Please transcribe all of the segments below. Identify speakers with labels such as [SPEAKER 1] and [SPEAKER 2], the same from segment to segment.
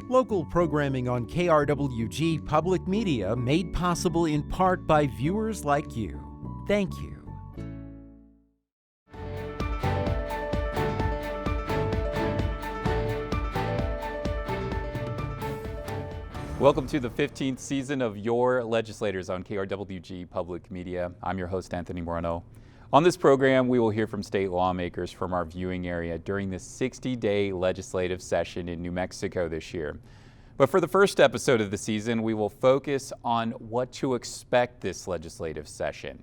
[SPEAKER 1] Local programming on KRWG Public Media made possible in part by viewers like you. Thank you.
[SPEAKER 2] Welcome to the 15th season of Your Legislators on KRWG Public Media. I'm your host, Anthony Moreno. On this program, we will hear from state lawmakers from our viewing area during the 60-day legislative session in New Mexico this year. But for the first episode of the season, we will focus on what to expect this legislative session.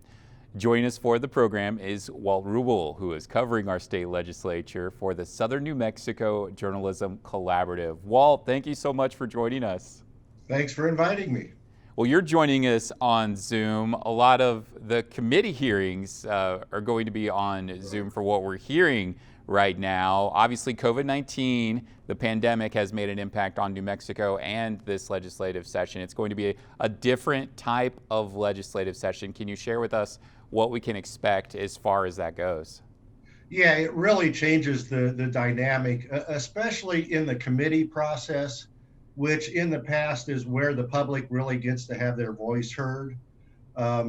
[SPEAKER 2] Joining us for the program is Walt Rubel, who is covering our state legislature for the Southern New Mexico Journalism Collaborative. Walt, thank you so much for joining us.
[SPEAKER 3] Thanks for inviting me.
[SPEAKER 2] Well, you're joining us on Zoom. A lot of the committee hearings are going to be on Zoom for what we're hearing right now. Obviously, COVID-19, the pandemic, has made an impact on New Mexico and this legislative session. It's going to be a different type of legislative session. Can you share with us what we can expect as far as that goes?
[SPEAKER 3] Yeah, it really changes the dynamic, especially in the committee process, which in the past is where the public really gets to have their voice heard.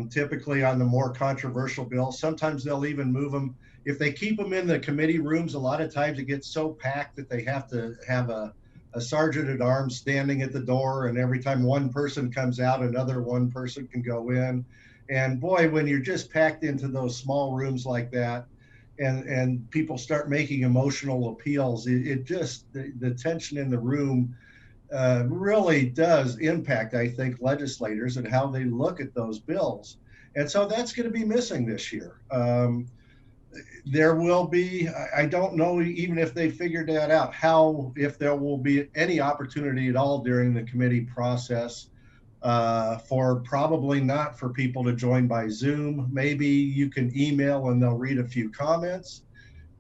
[SPEAKER 3] Typically on the more controversial bills, sometimes they'll even move them. If they keep them in the committee rooms, a lot of times it gets so packed that they have to have a sergeant at arms standing at the door, and every time one person comes out, another one person can go in. And boy, when you're just packed into those small rooms like that, and people start making emotional appeals, it just, the tension in the room really does impact, I think, legislators and how they look at those bills. And so that's going to be missing this year. There will be, I don't know even if they figured that out, if there will be any opportunity at all during the committee process probably not for people to join by Zoom. Maybe you can email and they'll read a few comments.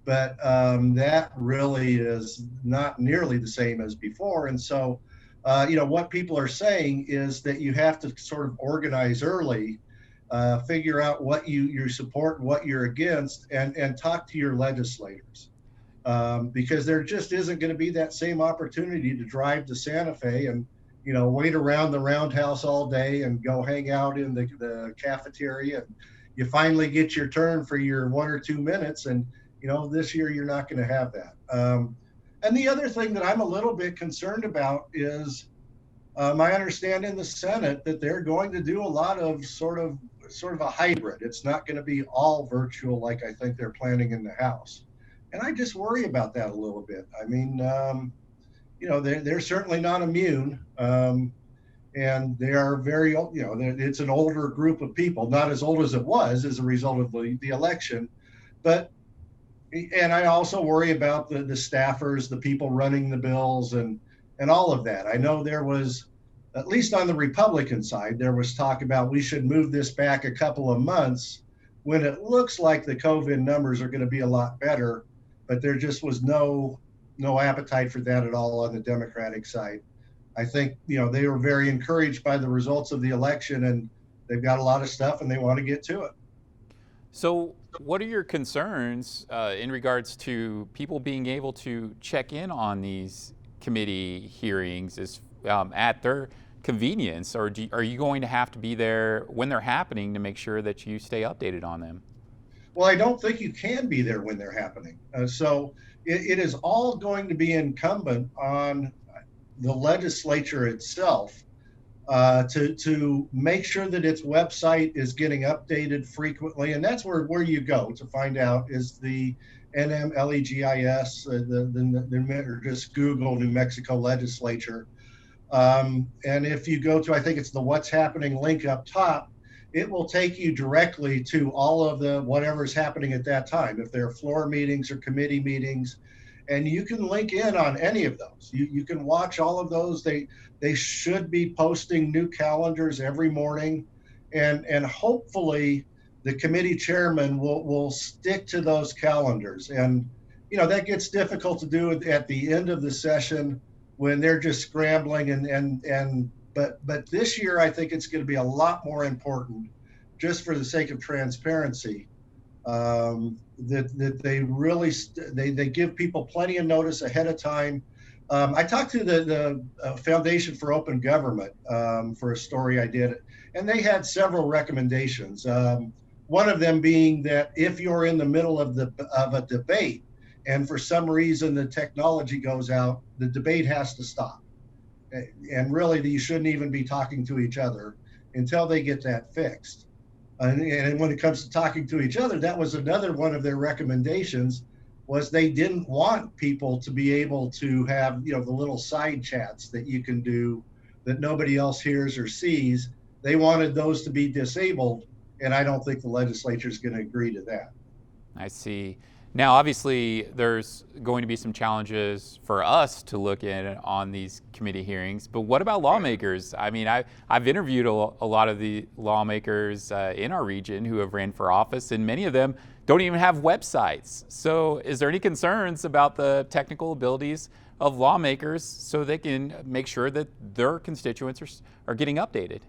[SPEAKER 3] But that really is not nearly the same as before. And so, what people are saying is that you have to sort of organize early, figure out what you support, what you're against, and talk to your legislators. Because there just isn't going to be that same opportunity to drive to Santa Fe and, wait around the roundhouse all day and go hang out in the cafeteria. And you finally get your turn for your 1 or 2 minutes, and this year you're not going to have that. And the other thing that I'm a little bit concerned about is my understanding in the Senate that they're going to do a lot of sort of a hybrid. It's not going to be all virtual like I think they're planning in the House. And I just worry about that a little bit. I mean, they're certainly not immune. And they are very, it's an older group of people, not as old as it was as a result of the election. And I also worry about the staffers, the people running the bills and all of that. I know there was, at least on the Republican side, there was talk about we should move this back a couple of months when it looks like the COVID numbers are going to be a lot better, but there just was no appetite for that at all on the Democratic side. I think, they were very encouraged by the results of the election, and they've got a lot of stuff and they want to get to it.
[SPEAKER 2] So what are your concerns in regards to people being able to check in on these committee hearings at their convenience, or are you going to have to be there when they're happening to make sure that you stay updated on them?
[SPEAKER 3] Well, I don't think you can be there when they're happening. So it is all going to be incumbent on the legislature itself to make sure that its website is getting updated frequently. And that's where you go to find out is the NMLEGIS, or just Google New Mexico Legislature. And if you go to, I think it's the What's Happening link up top, it will take you directly to all of the whatever's happening at that time. If there are floor meetings or committee meetings, and you can link in on any of those. You can watch all of those. They should be posting new calendars every morning, and hopefully the committee chairman will stick to those calendars. And that gets difficult to do at the end of the session when they're just scrambling. But this year I think it's going to be a lot more important, just for the sake of transparency, that they really they give people plenty of notice ahead of time I talked to the Foundation for Open Government for a story I did, and they had several recommendations. One of them being that if you're in the middle of a debate, and for some reason the technology goes out, the debate has to stop. And really, you shouldn't even be talking to each other until they get that fixed. And when it comes to talking to each other, that was another one of their recommendations, was they didn't want people to be able to have, the little side chats that you can do that nobody else hears or sees. They wanted those to be disabled, and I don't think the legislature is going to agree to that.
[SPEAKER 2] I see. Now, obviously, there's going to be some challenges for us to look in on these committee hearings, but what about lawmakers? I mean, I've interviewed a lot of the lawmakers in our region who have ran for office, and many of them don't even have websites. So is there any concerns about the technical abilities of lawmakers so they can make sure that their constituents are getting updated?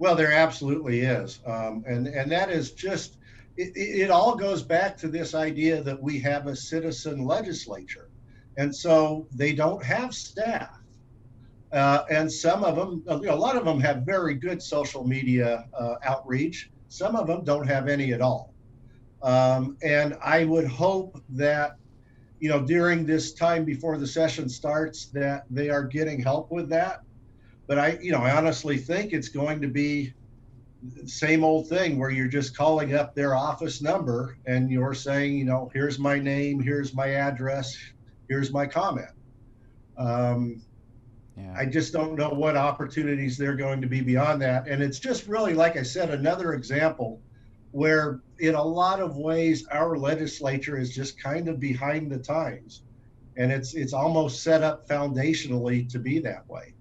[SPEAKER 3] Well, there absolutely is. And that is just, it all goes back to this idea that we have a citizen legislature. And so they don't have staff. And some of them, a lot of them have very good social media outreach. Some of them don't have any at all. And I would hope that, during this time before the session starts, that they are getting help with that. But I honestly think it's going to be the same old thing where you're just calling up their office number and you're saying, here's my name, here's my address, here's my comment. I just don't know what opportunities they're going to be beyond that. And it's just really, like I said, another example where in a lot of ways our legislature is just kind of behind the times. And it's almost set up foundationally to be that way.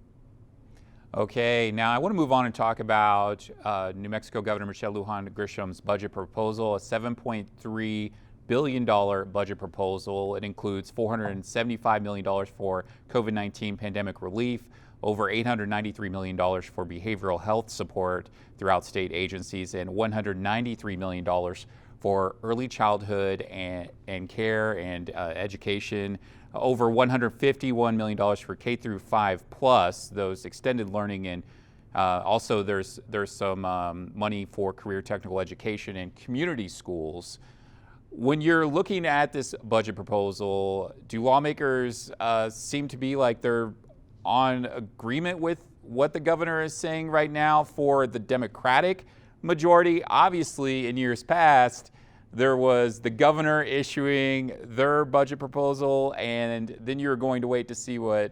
[SPEAKER 2] Okay, now I want to move on and talk about New Mexico Governor Michelle Lujan Grisham's budget proposal, a $7.3 billion budget proposal. It includes $475 million for COVID-19 pandemic relief, over $893 million for behavioral health support throughout state agencies, and $193 million for early childhood and care and education, over $151 million for K through 5 plus, those extended learning, and also there's some money for career technical education and community schools. When you're looking at this budget proposal, do lawmakers seem to be like they're on agreement with what the governor is saying right now for the Democratic majority? Obviously, in years past, there was the governor issuing their budget proposal, and then you were going to wait to see what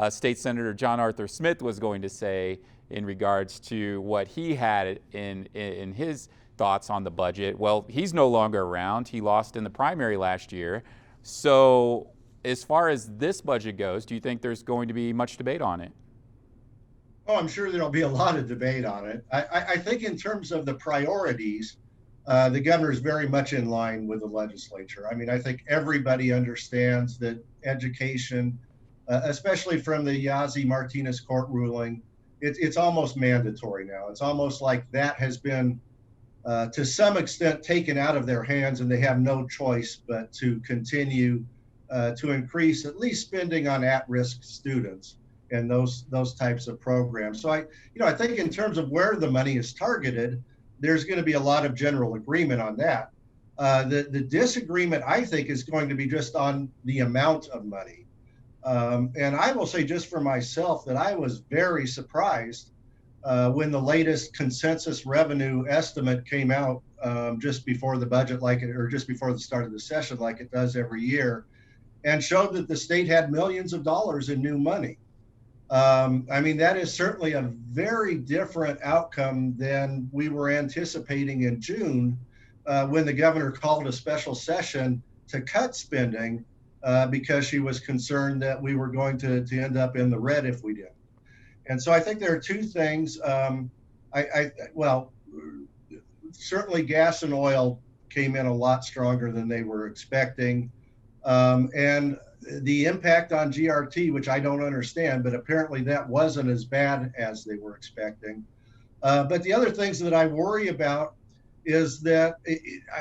[SPEAKER 2] State Senator John Arthur Smith was going to say in regards to what he had in his thoughts on the budget. Well, he's no longer around. He lost in the primary last year. So as far as this budget goes, do you think there's going to be much debate on it?
[SPEAKER 3] Oh, I'm sure there'll be a lot of debate on it. I think in terms of the priorities, the governor is very much in line with the legislature. I mean, I think everybody understands that education, especially from the Yazzie Martinez court ruling, it's almost mandatory now. It's almost like that has been, to some extent, taken out of their hands, and they have no choice but to continue to increase at least spending on at-risk students and those types of programs. So I think in terms of where the money is targeted, there's going to be a lot of general agreement on that. The disagreement, I think, is going to be just on the amount of money. And I will say just for myself that I was very surprised when the latest consensus revenue estimate came out just before the budget, or just before the start of the session, like it does every year, and showed that the state had millions of dollars in new money. I mean, that is certainly a very different outcome than we were anticipating in June when the governor called a special session to cut spending because she was concerned that we were going to end up in the red if we didn't. And so I think there are two things. Well, certainly gas and oil came in a lot stronger than they were expecting. And the impact on GRT, which I don't understand, but apparently that wasn't as bad as they were expecting. But the other things that I worry about is that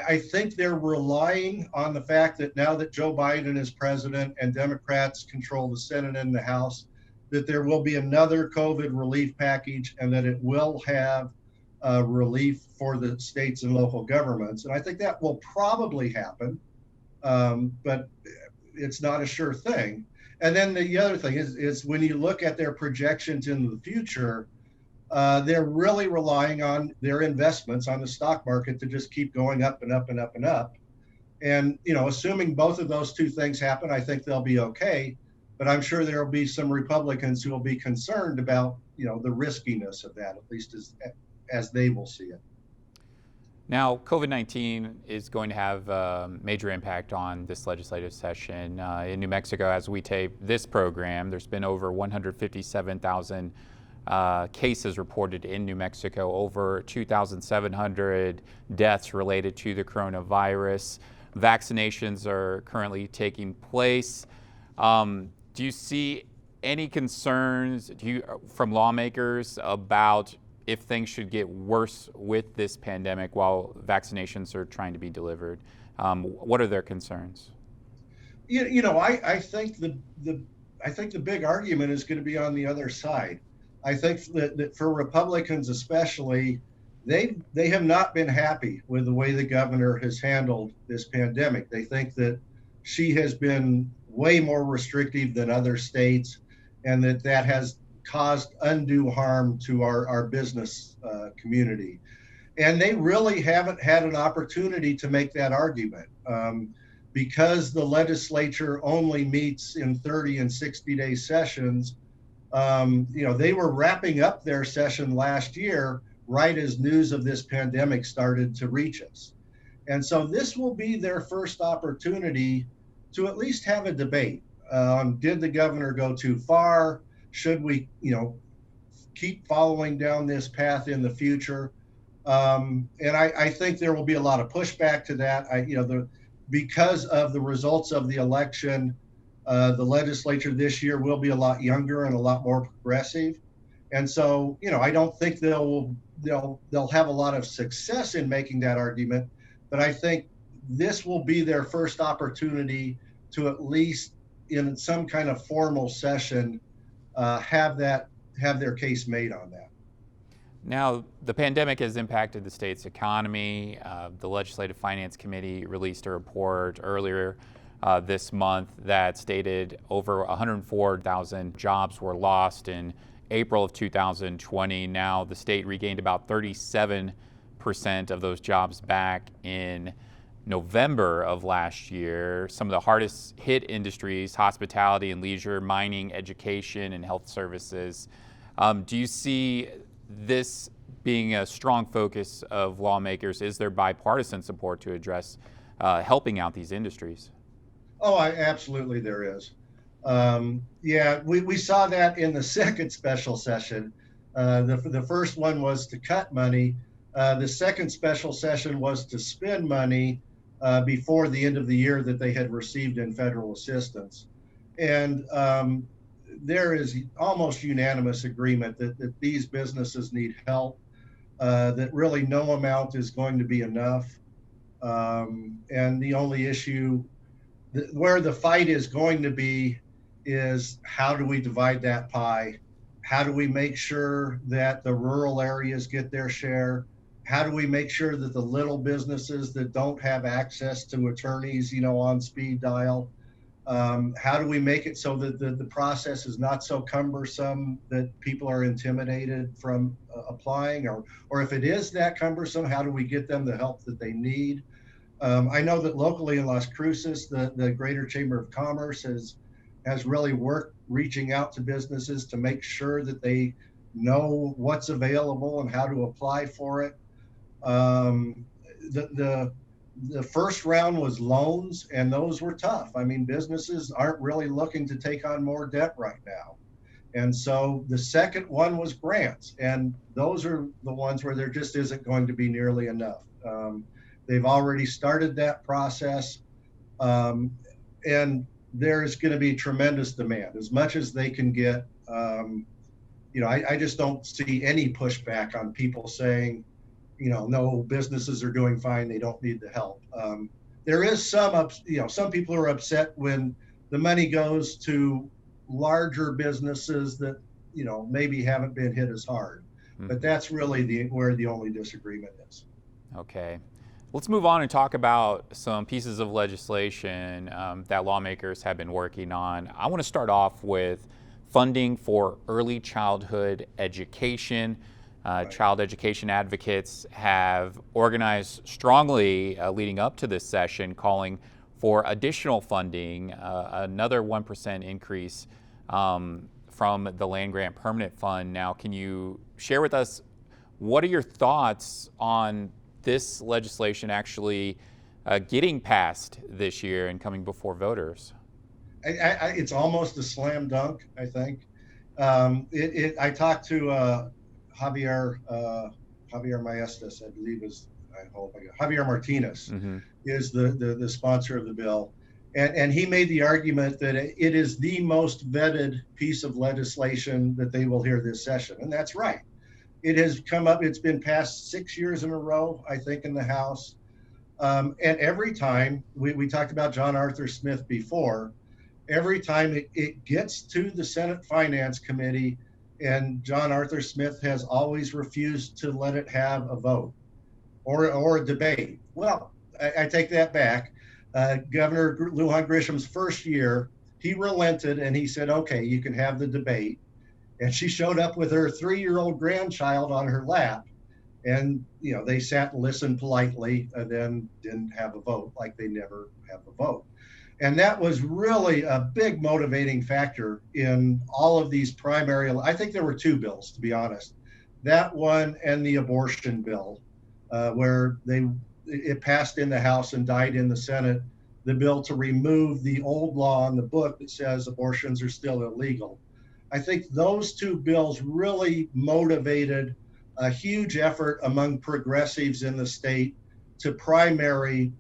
[SPEAKER 3] I think they're relying on the fact that now that Joe Biden is president and Democrats control the Senate and the House, that there will be another COVID relief package and that it will have relief for the states and local governments. And I think that will probably happen, but it's not a sure thing. And then the other thing is when you look at their projections into the future, they're really relying on their investments on the stock market to just keep going up and up and up and up. And, assuming both of those two things happen, I think they'll be okay. But I'm sure there will be some Republicans who will be concerned about, the riskiness of that, at least as they will see it.
[SPEAKER 2] Now, COVID-19 is going to have a major impact on this legislative session. In New Mexico, as we tape this program, there's been over 157,000 cases reported in New Mexico, over 2,700 deaths related to the coronavirus. Vaccinations are currently taking place. Do you see any concerns from lawmakers about if things should get worse with this pandemic while vaccinations are trying to be delivered? What are their concerns?
[SPEAKER 3] I think the big argument is going to be on the other side. I think that for Republicans especially, they have not been happy with the way the governor has handled this pandemic. They think that she has been way more restrictive than other states, and that has caused undue harm to our business community. And they really haven't had an opportunity to make that argument because the legislature only meets in 30 and 60-day sessions. They were wrapping up their session last year right as news of this pandemic started to reach us. And so this will be their first opportunity to at least have a debate on did the governor go too far? Should we, keep following down this path in the future? And I think there will be a lot of pushback to that. Because of the results of the election, the legislature this year will be a lot younger and a lot more progressive. And so, I don't think they'll have a lot of success in making that argument, but I think this will be their first opportunity to at least in some kind of formal session have their case made on that.
[SPEAKER 2] Now, the pandemic has impacted the state's economy. The Legislative Finance Committee released a report earlier this month that stated over 104,000 jobs were lost in April of 2020. Now, the state regained about 37% of those jobs back in November of last year. Some of the hardest hit industries, hospitality and leisure, mining, education, and health services. Do you see this being a strong focus of lawmakers? Is there bipartisan support to address helping out these industries?
[SPEAKER 3] Oh, absolutely there is. We saw that in the second special session. The first one was to cut money. The second special session was to spend money before the end of the year that they had received in federal assistance. And there is almost unanimous agreement that these businesses need help, that really no amount is going to be enough. And the only issue where the fight is going to be is how do we divide that pie? How do we make sure that the rural areas get their share? How do we make sure that the little businesses that don't have access to attorneys, on speed dial, how do we make it so that the process is not so cumbersome that people are intimidated from applying? Or if it is that cumbersome, how do we get them the help that they need? I know that locally in Las Cruces, the Greater Chamber of Commerce has really worked reaching out to businesses to make sure that they know what's available and how to apply for it. The first round was loans, and those were tough. I mean, businesses aren't really looking to take on more debt right now. And so the second one was grants, and those are the ones where there just isn't going to be nearly enough. They've already started that process, and there's going to be tremendous demand. As much as they can get, I just don't see any pushback on people saying, no, businesses are doing fine. They don't need the help. There is some people are upset when the money goes to larger businesses that, maybe haven't been hit as hard. But that's really where the only disagreement is.
[SPEAKER 2] Okay. Let's move on and talk about some pieces of legislation that lawmakers have been working on. I want to start off with funding for early childhood education. Child education advocates have organized strongly leading up to this session, calling for additional funding, another 1% increase from the Land Grant Permanent Fund. Now, can you share with us, what are your thoughts on this legislation actually getting passed this year and coming before voters?
[SPEAKER 3] It's almost a slam dunk, I think. I talked to Javier Maestas, I believe Javier Martinez is the sponsor of the bill. And he made the argument that it is the most vetted piece of legislation that they will hear this session. And that's right. It has come up, it's been passed 6 years in a row, I think, in the House. And every time, we talked about John Arthur Smith before, every time it gets to the Senate Finance Committee, and John Arthur Smith has always refused to let it have a vote or a debate. Well, I take that back. Governor Lujan Grisham's first year, he relented and he said, okay, you can have the debate. And she showed up with her 3-year-old grandchild on her lap. And, they sat and listened politely and then didn't have a vote, like they never have a vote. And that was really a big motivating factor in all of these primary. I think there were 2 bills, to be honest. That one and the abortion bill, where it passed in the House and died in the Senate, the bill to remove the old law in the book that says abortions are still illegal. I think those 2 bills really motivated a huge effort among progressives in the state to primary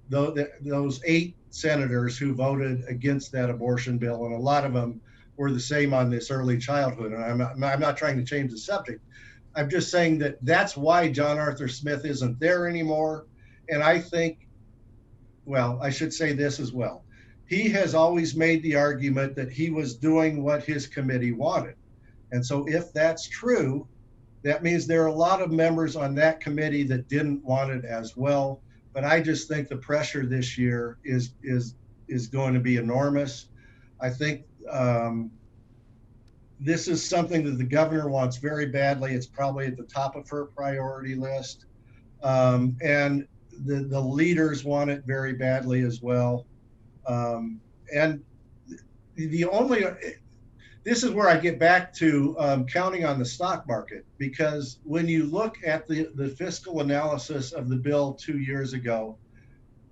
[SPEAKER 3] those 8 senators who voted against that abortion bill. And a lot of them were the same on this early childhood. And I'm not trying to change the subject. I'm just saying that that's why John Arthur Smith isn't there anymore. And I think, well, I should say this as well. He has always made the argument that he was doing what his committee wanted. And so if that's true, that means there are a lot of members on that committee that didn't want it as well. But I just think the pressure this year is going to be enormous. I think this is something that the governor wants very badly. It's probably at the top of her priority list. And the leaders want it very badly as well. And this is where I get back to counting on the stock market, because when you look at the fiscal analysis of the bill 2 years ago,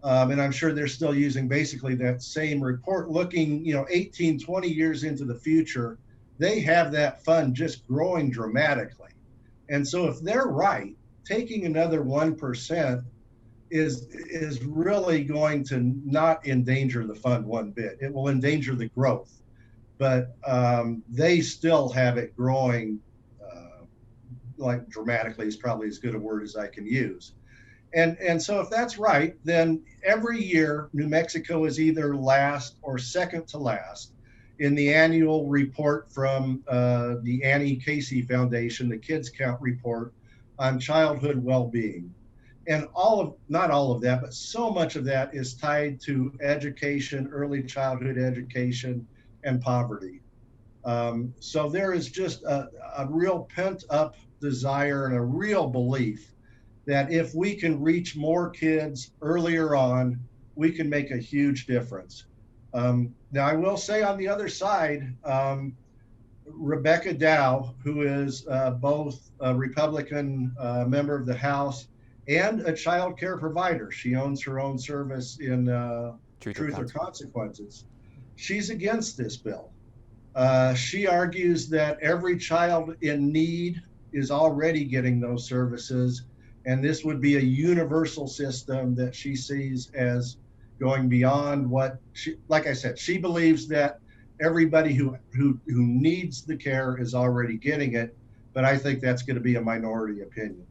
[SPEAKER 3] and I'm sure they're still using basically that same report, looking 18, 20 years into the future, they have that fund just growing dramatically. And so if they're right, taking another 1% is really going to not endanger the fund one bit. It will endanger the growth, but they still have it growing like dramatically is probably as good a word as I can use. And so if that's right, then every year New Mexico is either last or second to last in the annual report from the Annie Casey Foundation, the Kids Count report on childhood well-being. And not all of that, but so much of that is tied to education, early childhood education, and poverty. So there is just a real pent-up desire and a real belief that if we can reach more kids earlier on, we can make a huge difference. Now, I will say on the other side, Rebecca Dow, who is both a Republican member of the House and a child care provider. She owns her own service in Truth or Consequences. She's against this bill. She argues that every child in need is already getting those services, and this would be a universal system that she sees as going beyond what like I said, she believes that everybody who needs the care is already getting it, but I think that's going to be a minority opinion.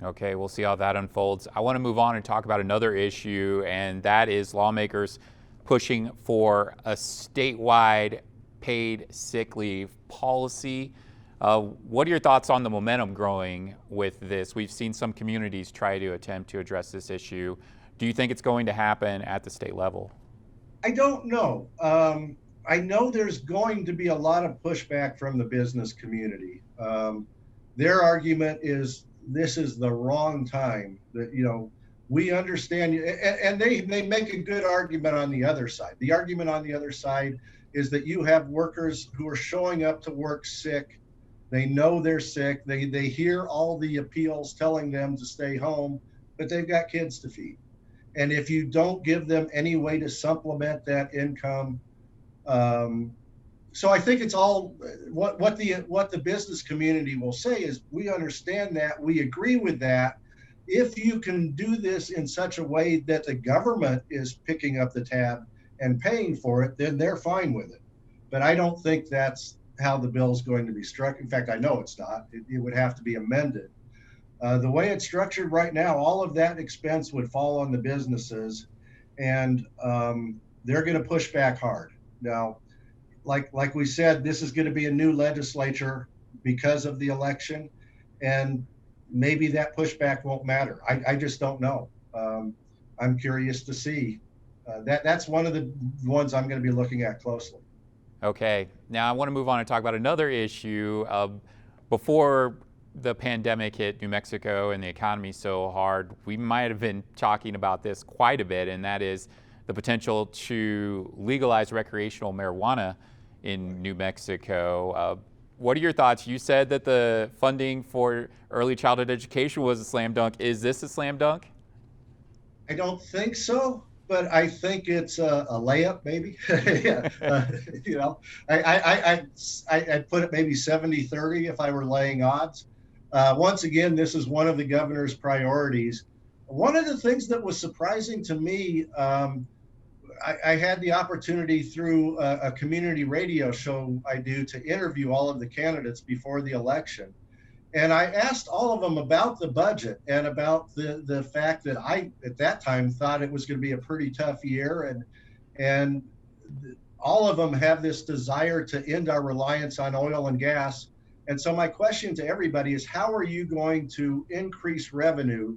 [SPEAKER 2] Okay, we'll see how that unfolds. I want to move on and talk about another issue, and that is lawmakers pushing for a statewide paid sick leave policy. What are your thoughts on the momentum growing with this? We've seen some communities try to attempt to address this issue. Do you think it's going to happen at the state level?
[SPEAKER 3] I don't know. I know there's going to be a lot of pushback from the business community. Their argument is this is the wrong time. That we understand, and they make a good argument on the other side. The argument on the other side is that you have workers who are showing up to work sick. They know they're sick. They hear all the appeals telling them to stay home, but they've got kids to feed. And if you don't give them any way to supplement that income, so I think it's all what the business community will say is we understand that, we agree with that. If you can do this in such a way that the government is picking up the tab and paying for it, then they're fine with it. But I don't think that's how the bill is going to be struck. In fact, I know it's not. It would have to be amended. The way it's structured right now, all of that expense would fall on the businesses, and they're going to push back hard. Now, like we said, this is going to be a new legislature because of the election, and maybe that pushback won't matter. I just don't know. I'm curious to see. That's one of the ones I'm going to be looking at closely.
[SPEAKER 2] Okay, now I want to move on and talk about another issue. Before the pandemic hit New Mexico and the economy so hard, we might have been talking about this quite a bit, and that is the potential to legalize recreational marijuana in New Mexico. What are your thoughts? You said that the funding for early childhood education was a slam dunk. Is this a slam dunk?
[SPEAKER 3] I don't think so, but I think it's a layup, maybe. I put it maybe 70-30 if I were laying odds. Once again, this is one of the governor's priorities. One of the things that was surprising to me, I had the opportunity through a community radio show I do to interview all of the candidates before the election. And I asked all of them about the budget and about the fact that I, at that time, thought it was going to be a pretty tough year. And all of them have this desire to end our reliance on oil and gas. And so my question to everybody is, how are you going to increase revenue?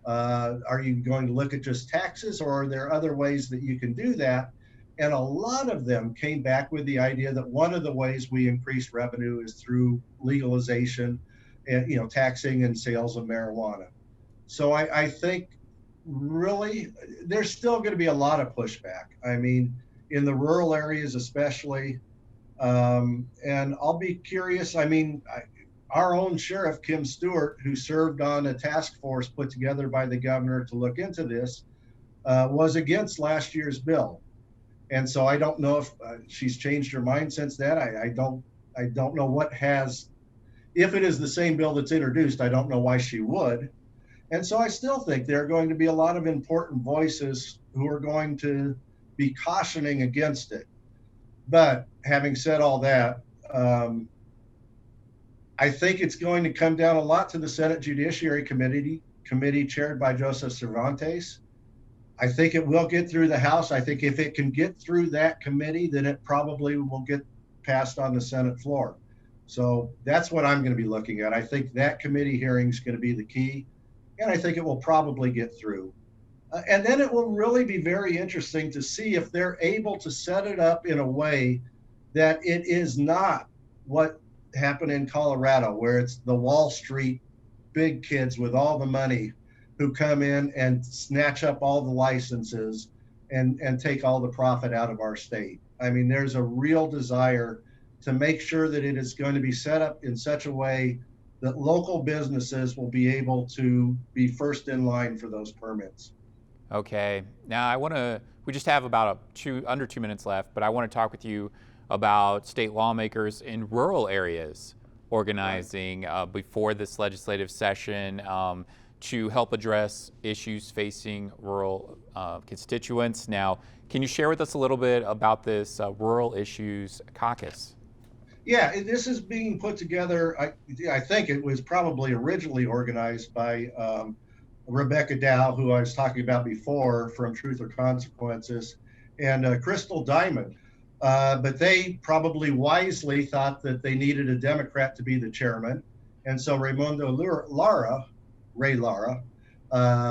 [SPEAKER 3] Are you going to look at just taxes, or are there other ways that you can do that? And a lot of them came back with the idea that one of the ways we increase revenue is through legalization and, taxing and sales of marijuana. So I think really there's still going to be a lot of pushback. I mean, in the rural areas especially, and I'll be curious. I mean, our own sheriff, Kim Stewart, who served on a task force put together by the governor to look into this, was against last year's bill. And so I don't know if she's changed her mind since then. I don't know what has, if it is the same bill that's introduced, I don't know why she would. And so I still think there are going to be a lot of important voices who are going to be cautioning against it. But having said all that, I think it's going to come down a lot to the Senate Judiciary Committee chaired by Joseph Cervantes. I think it will get through the House. I think if it can get through that committee, then it probably will get passed on the Senate floor. So that's what I'm going to be looking at. I think that committee hearing is going to be the key, and I think it will probably get through. And then it will really be very interesting to see if they're able to set it up in a way that it is not what happened in Colorado, where it's the Wall Street big kids with all the money who come in and snatch up all the licenses and take all the profit out of our state. I mean, there's a real desire to make sure that it is going to be set up in such a way that local businesses will be able to be first in line for those permits.
[SPEAKER 2] Okay, now we just have about under 2 minutes left, but I want to talk with you about state lawmakers in rural areas organizing before this legislative session to help address issues facing rural constituents. Now, can you share with us a little bit about this Rural Issues Caucus?
[SPEAKER 3] Yeah, this is being put together. I think it was probably originally organized by Rebecca Dow, who I was talking about before from Truth or Consequences, and Crystal Diamond. But they probably wisely thought that they needed a Democrat to be the chairman. And so Ray Lara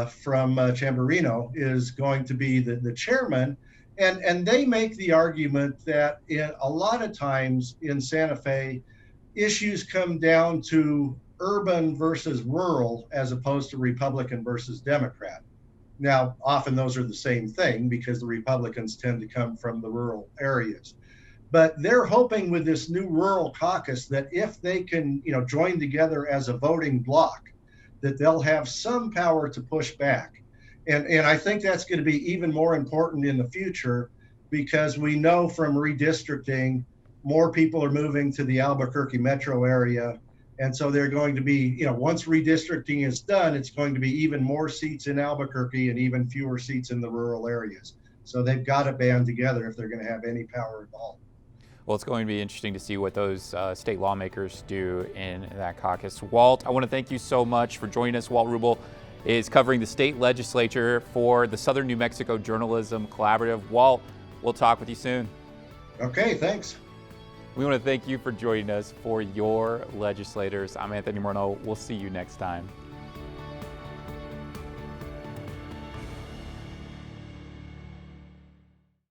[SPEAKER 3] from Chamberino is going to be the chairman. And they make the argument that a lot of times in Santa Fe, issues come down to urban versus rural as opposed to Republican versus Democrat. Now, often those are the same thing because the Republicans tend to come from the rural areas. But they're hoping with this new rural caucus that if they can, join together as a voting bloc, that they'll have some power to push back. And I think that's going to be even more important in the future because we know from redistricting, more people are moving to the Albuquerque metro area. And so they're going to be, once redistricting is done, it's going to be even more seats in Albuquerque and even fewer seats in the rural areas. So they've got to band together if they're going to have any power at all.
[SPEAKER 2] Well, it's going to be interesting to see what those state lawmakers do in that caucus. Walt, I want to thank you so much for joining us. Walt Rubel is covering the state legislature for the Southern New Mexico Journalism Collaborative. Walt, we'll talk with you soon.
[SPEAKER 3] Okay, thanks.
[SPEAKER 2] We want to thank you for joining us for Your Legislators. I'm Anthony Morneau. We'll see you next time.